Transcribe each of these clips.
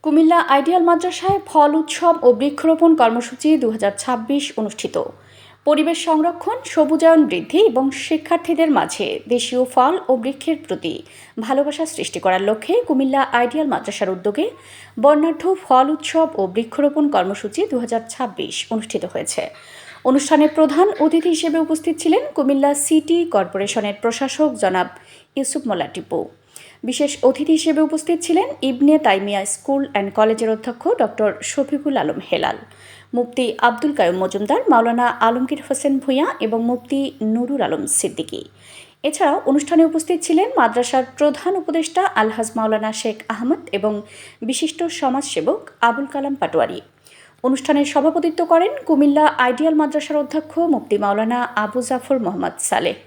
Comilla ideal মাদ্রাসায় ফল উৎসব ও বৃক্ষরোপণ কর্মসূচি 2026 অনুষ্ঠিত। পরিবেশ সংরক্ষণ, সবুজায়ন বৃদ্ধি এবং শিক্ষার্থীদের মাঝে দেশীয় ফল ও বৃক্ষের প্রতি ভালোবাসা সৃষ্টি করার লক্ষ্যে কুমিল্লা আইডিয়াল মাদ্রাসার উদ্যোগে বর্ণাঢ্য ফল উৎসব ও বৃক্ষরোপণ কর্মসূচি 2026 অনুষ্ঠিত হয়েছে। অনুষ্ঠানে প্রধান অতিথি হিসেবে উপস্থিত ছিলেন কুমিল্লা সিটি কর্পোরেশনের প্রশাসক জনাব ইউসুফ মোল্লা টিপু। বিশেষ অতিথি হিসেবে উপস্থিত ছিলেন ইবনে তাইমিয়া স্কুল অ্যান্ড কলেজের অধ্যক্ষ ডক্টর শফিকুল আলম হেলাল, মুফতি আব্দুল কায়ুম মজুমদার, মাওলানা আলমগীর হোসেন ভূঁইয়া এবং মুফতি নুরুল আলম সিদ্দিকী। এছাড়াও অনুষ্ঠানে উপস্থিত ছিলেন মাদ্রাসার প্রধান উপদেষ্টা আলহাজ মাওলানা শেখ আহমদ এবং বিশিষ্ট সমাজসেবক আবুল কালাম পাটোয়ারি। অনুষ্ঠানের সভাপতিত্ব করেন কুমিল্লা আইডিয়াল মাদ্রাসার অধ্যক্ষ মুফতি মাওলানা আবু জাফর মোহাম্মদ সালেহ।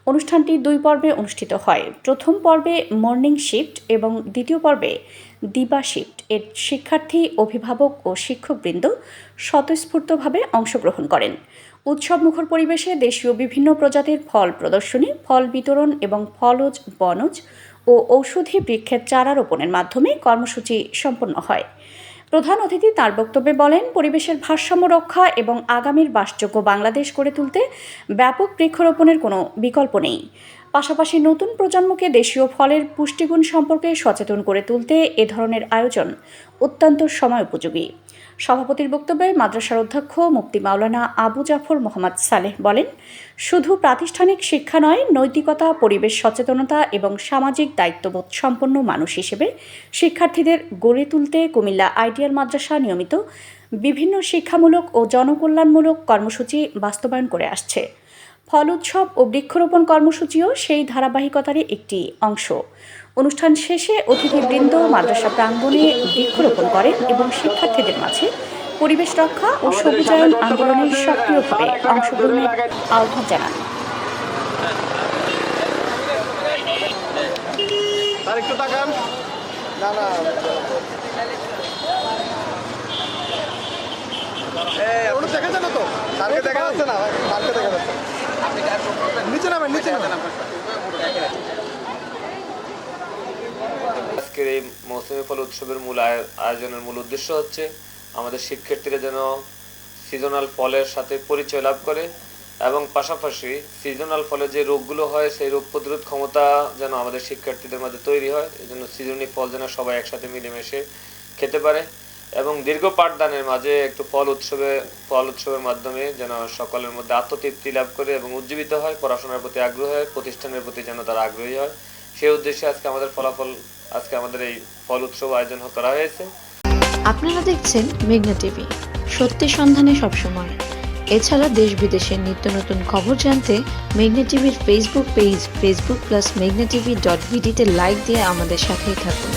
অনুষ্ঠানটি 2 পর্বে অনুষ্ঠিত হয়। প্রথম পর্বে মর্নিং শিফট এবং দ্বিতীয় পর্বে দিবা শিফট এর শিক্ষার্থী, অভিভাবক ও শিক্ষকবৃন্দ স্বতঃস্ফূর্তভাবে অংশগ্রহণ করেন। উৎসবমুখর পরিবেশে দেশীয় বিভিন্ন প্রজাতির ফল প্রদর্শনী, ফল বিতরণ এবং ফলজ, বনজ ও ঔষধি বৃক্ষের চারা রোপণের মাধ্যমে কর্মসূচি সম্পন্ন হয়। প্রধান অতিথি তার বক্তব্যে বলেন, পরিবেশের ভারসাম্য রক্ষা এবং আগামীর বাসযোগ্য বাংলাদেশ গড়ে তুলতে ব্যাপক বৃক্ষরোপণের কোনো বিকল্প নেই। পাশাপাশি নতুন প্রজন্মকে দেশীয় ফলের পুষ্টিগুণ সম্পর্কে সচেতন করে তুলতে এ ধরনের আয়োজন অত্যন্ত সময় উপযোগী। সভাপতির বক্তব্যে মাদ্রাসার অধ্যক্ষ মুফতি মাওলানা আবু জাফর মোহাম্মদ সালেহ বলেন, শুধু প্রাতিষ্ঠানিক শিক্ষা নয়, নৈতিকতা, পরিবেশ সচেতনতা এবং সামাজিক দায়িত্ববোধ সম্পন্ন মানুষ হিসেবে শিক্ষার্থীদের গড়ে তুলতে কুমিল্লা আইডিয়াল মাদ্রাসা নিয়মিত বিভিন্ন শিক্ষামূলক ও জনকল্যাণমূলক কর্মসূচি বাস্তবায়ন করে আসছে। ফল উৎসব ও বৃক্ষরোপণ কর্মসূচিও সেই ধারাবাহিকতারই একটি অংশ। অনুষ্ঠান শেষে অতিথিবৃন্দ মাদ্রাসা প্রাঙ্গণে বৃক্ষরোপণ করেন এবং শিক্ষার্থীদের মাঝে পরিবেশ রক্ষা ও সবুজায়ন আন্দোলনে সক্রিয়ভাবে অংশগ্রহণের আহ্বান জানান। আজকের এই মৌসুমী ফল উৎসবের মূল আয়োজনের মূল উদ্দেশ্য হচ্ছে আমাদের শিক্ষার্থীরা যেন সিজনাল ফলের সাথে পরিচয় লাভ করে এবং পাশাপাশি সিজনাল ফলে যে রোগগুলো হয় সেই রোগ প্রতিরোধ ক্ষমতা যেন আমাদের শিক্ষার্থীদের মাঝে তৈরি হয়। এই জন্য সিজনালি ফল যেন সবাই একসাথে মিলেমিশে খেতে পারে এবং দীর্ঘ পাঠদানের মাঝে একটু ফল উৎসবের মাধ্যমে যেন সকলের মধ্যে আত্মতৃপ্তি লাভ করে এবং উজ্জীবিত হয়, পড়াশোনার প্রতি আগ্রহ হয়, প্রতিষ্ঠানের প্রতি যেন তারা আগ্রহী হয়। সেই উদ্দেশ্যে আজকে আমাদের এই ফল উৎসব আয়োজন করা হয়েছে। আপনারা দেখছেন মেঘনা টিভি, সত্যি সন্ধানে সবসময়। এছাড়া দেশ বিদেশের নিত্য নতুন খবর জানতে মেঘনা টিভির ফেসবুক পেজ facebook+megnaTV.bd তে লাইক দিয়ে আমাদের সাথেই থাকুন।